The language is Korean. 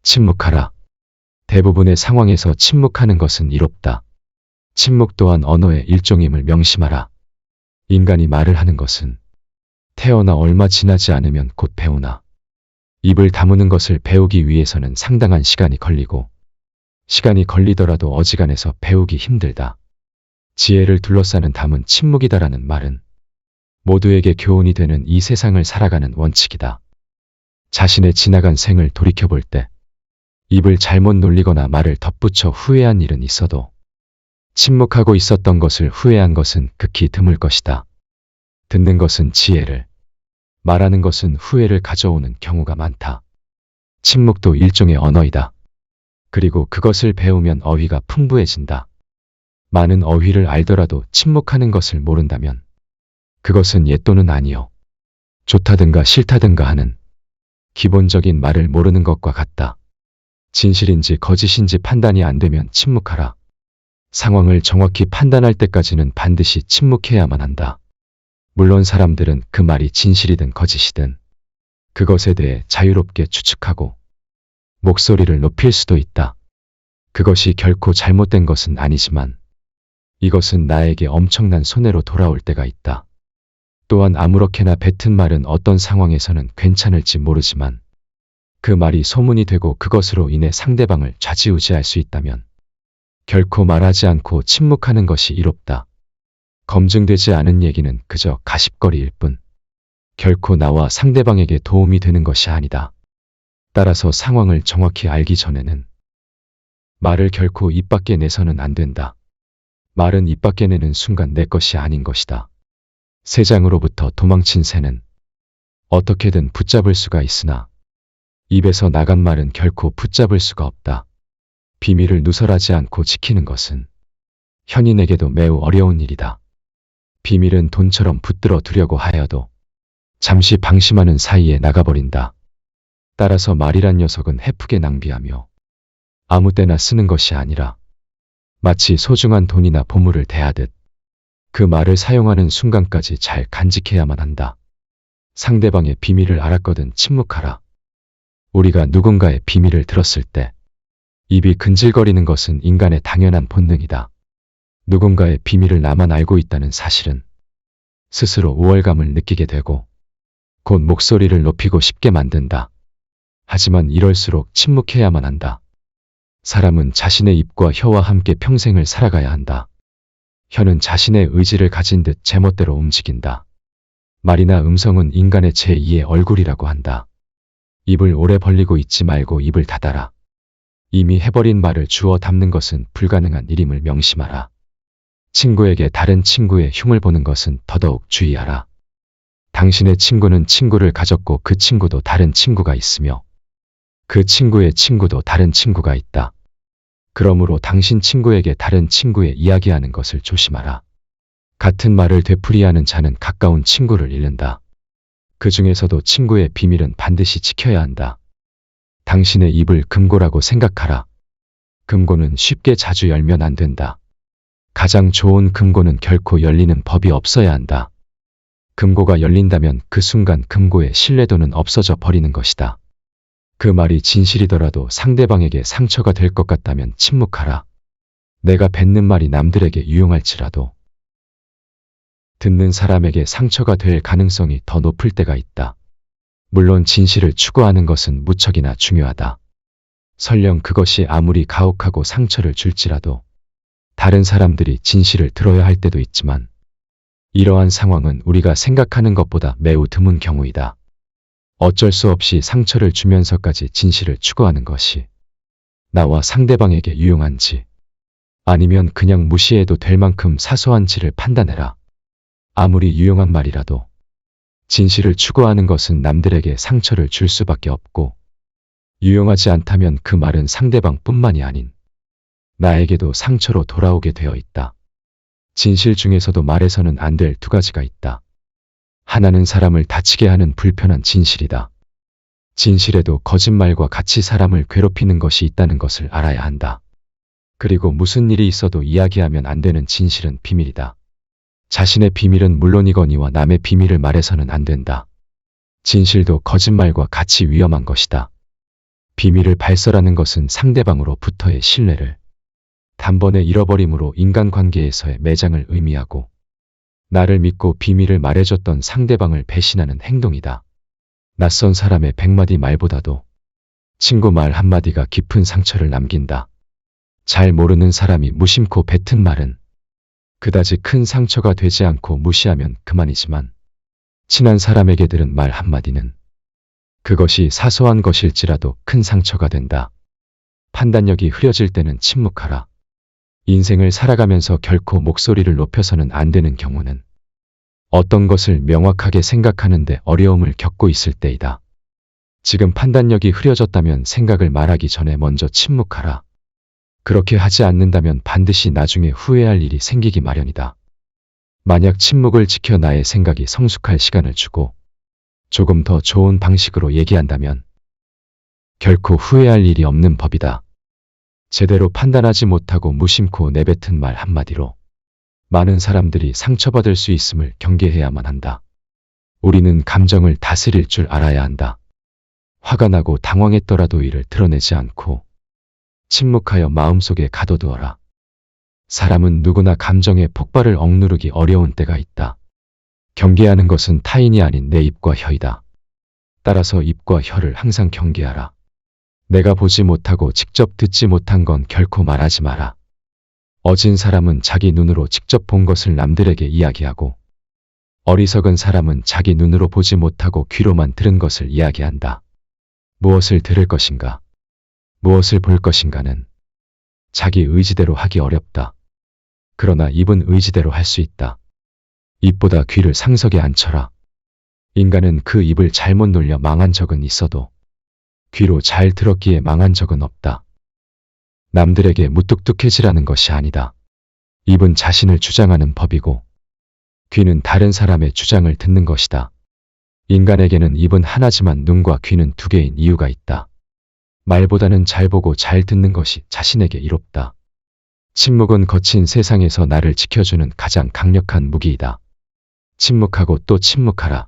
침묵하라. 대부분의 상황에서 침묵하는 것은 이롭다. 침묵 또한 언어의 일종임을 명심하라. 인간이 말을 하는 것은 태어나 얼마 지나지 않으면 곧 배우나 입을 다무는 것을 배우기 위해서는 상당한 시간이 걸리고 시간이 걸리더라도 어지간해서 배우기 힘들다. 지혜를 둘러싸는 담은 침묵이다라는 말은 모두에게 교훈이 되는 이 세상을 살아가는 원칙이다. 자신의 지나간 생을 돌이켜볼 때 입을 잘못 놀리거나 말을 덧붙여 후회한 일은 있어도 침묵하고 있었던 것을 후회한 것은 극히 드물 것이다. 듣는 것은 지혜를, 말하는 것은 후회를 가져오는 경우가 많다. 침묵도 일종의 언어이다. 그리고 그것을 배우면 어휘가 풍부해진다. 많은 어휘를 알더라도 침묵하는 것을 모른다면 그것은 예 또는 아니요, 좋다든가 싫다든가 하는 기본적인 말을 모르는 것과 같다. 진실인지 거짓인지 판단이 안 되면 침묵하라. 상황을 정확히 판단할 때까지는 반드시 침묵해야만 한다. 물론 사람들은 그 말이 진실이든 거짓이든 그것에 대해 자유롭게 추측하고 목소리를 높일 수도 있다. 그것이 결코 잘못된 것은 아니지만 이것은 나에게 엄청난 손해로 돌아올 때가 있다. 또한 아무렇게나 뱉은 말은 어떤 상황에서는 괜찮을지 모르지만 그 말이 소문이 되고 그것으로 인해 상대방을 좌지우지할 수 있다면 결코 말하지 않고 침묵하는 것이 이롭다. 검증되지 않은 얘기는 그저 가십거리일 뿐 결코 나와 상대방에게 도움이 되는 것이 아니다. 따라서 상황을 정확히 알기 전에는 말을 결코 입 밖에 내서는 안 된다. 말은 입 밖에 내는 순간 내 것이 아닌 것이다. 새장으로부터 도망친 새는 어떻게든 붙잡을 수가 있으나 입에서 나간 말은 결코 붙잡을 수가 없다. 비밀을 누설하지 않고 지키는 것은 현인에게도 매우 어려운 일이다. 비밀은 돈처럼 붙들어 두려고 하여도 잠시 방심하는 사이에 나가버린다. 따라서 말이란 녀석은 헤프게 낭비하며 아무 때나 쓰는 것이 아니라 마치 소중한 돈이나 보물을 대하듯 그 말을 사용하는 순간까지 잘 간직해야만 한다. 상대방의 비밀을 알았거든 침묵하라. 우리가 누군가의 비밀을 들었을 때 입이 근질거리는 것은 인간의 당연한 본능이다. 누군가의 비밀을 나만 알고 있다는 사실은 스스로 우월감을 느끼게 되고 곧 목소리를 높이고 싶게 만든다. 하지만 이럴수록 침묵해야만 한다. 사람은 자신의 입과 혀와 함께 평생을 살아가야 한다. 혀는 자신의 의지를 가진 듯 제멋대로 움직인다. 말이나 음성은 인간의 제2의 얼굴이라고 한다. 입을 오래 벌리고 있지 말고 입을 닫아라. 이미 해버린 말을 주워 담는 것은 불가능한 일임을 명심하라. 친구에게 다른 친구의 흉을 보는 것은 더더욱 주의하라. 당신의 친구는 친구를 가졌고 그 친구도 다른 친구가 있으며 그 친구의 친구도 다른 친구가 있다. 그러므로 당신 친구에게 다른 친구의 이야기하는 것을 조심하라. 같은 말을 되풀이하는 자는 가까운 친구를 잃는다. 그 중에서도 친구의 비밀은 반드시 지켜야 한다. 당신의 입을 금고라고 생각하라. 금고는 쉽게 자주 열면 안 된다. 가장 좋은 금고는 결코 열리는 법이 없어야 한다. 금고가 열린다면 그 순간 금고의 신뢰도는 없어져 버리는 것이다. 그 말이 진실이더라도 상대방에게 상처가 될 것 같다면 침묵하라. 내가 뱉는 말이 남들에게 유용할지라도 듣는 사람에게 상처가 될 가능성이 더 높을 때가 있다. 물론 진실을 추구하는 것은 무척이나 중요하다. 설령 그것이 아무리 가혹하고 상처를 줄지라도 다른 사람들이 진실을 들어야 할 때도 있지만 이러한 상황은 우리가 생각하는 것보다 매우 드문 경우이다. 어쩔 수 없이 상처를 주면서까지 진실을 추구하는 것이 나와 상대방에게 유용한지 아니면 그냥 무시해도 될 만큼 사소한지를 판단해라. 아무리 유용한 말이라도 진실을 추구하는 것은 남들에게 상처를 줄 수밖에 없고 유용하지 않다면 그 말은 상대방뿐만이 아닌 나에게도 상처로 돌아오게 되어 있다. 진실 중에서도 말해서는 안 될 두 가지가 있다. 하나는 사람을 다치게 하는 불편한 진실이다. 진실에도 거짓말과 같이 사람을 괴롭히는 것이 있다는 것을 알아야 한다. 그리고 무슨 일이 있어도 이야기하면 안 되는 진실은 비밀이다. 자신의 비밀은 물론이거니와 남의 비밀을 말해서는 안 된다. 진실도 거짓말과 같이 위험한 것이다. 비밀을 발설하는 것은 상대방으로부터의 신뢰를 단번에 잃어버림으로 인간관계에서의 매장을 의미하고 나를 믿고 비밀을 말해줬던 상대방을 배신하는 행동이다. 낯선 사람의 100마디 말보다도 친구 말 한마디가 깊은 상처를 남긴다. 잘 모르는 사람이 무심코 뱉은 말은 그다지 큰 상처가 되지 않고 무시하면 그만이지만 친한 사람에게 들은 말 한마디는 그것이 사소한 것일지라도 큰 상처가 된다. 판단력이 흐려질 때는 침묵하라. 인생을 살아가면서 결코 목소리를 높여서는 안 되는 경우는 어떤 것을 명확하게 생각하는데 어려움을 겪고 있을 때이다. 지금 판단력이 흐려졌다면 생각을 말하기 전에 먼저 침묵하라. 그렇게 하지 않는다면 반드시 나중에 후회할 일이 생기기 마련이다. 만약 침묵을 지켜 나의 생각이 성숙할 시간을 주고 조금 더 좋은 방식으로 얘기한다면 결코 후회할 일이 없는 법이다. 제대로 판단하지 못하고 무심코 내뱉은 말 한마디로 많은 사람들이 상처받을 수 있음을 경계해야만 한다. 우리는 감정을 다스릴 줄 알아야 한다. 화가 나고 당황했더라도 이를 드러내지 않고 침묵하여 마음속에 가둬두어라. 사람은 누구나 감정의 폭발을 억누르기 어려운 때가 있다. 경계하는 것은 타인이 아닌 내 입과 혀이다. 따라서 입과 혀를 항상 경계하라. 내가 보지 못하고 직접 듣지 못한 건 결코 말하지 마라. 어진 사람은 자기 눈으로 직접 본 것을 남들에게 이야기하고 어리석은 사람은 자기 눈으로 보지 못하고 귀로만 들은 것을 이야기한다. 무엇을 들을 것인가? 무엇을 볼 것인가는 자기 의지대로 하기 어렵다. 그러나 입은 의지대로 할 수 있다. 입보다 귀를 상석에 앉혀라. 인간은 그 입을 잘못 놀려 망한 적은 있어도 귀로 잘 들었기에 망한 적은 없다. 남들에게 무뚝뚝해지라는 것이 아니다. 입은 자신을 주장하는 법이고 귀는 다른 사람의 주장을 듣는 것이다. 인간에게는 입은 하나지만 눈과 귀는 두 개인 이유가 있다. 말보다는 잘 보고 잘 듣는 것이 자신에게 이롭다. 침묵은 거친 세상에서 나를 지켜주는 가장 강력한 무기이다. 침묵하고 또 침묵하라.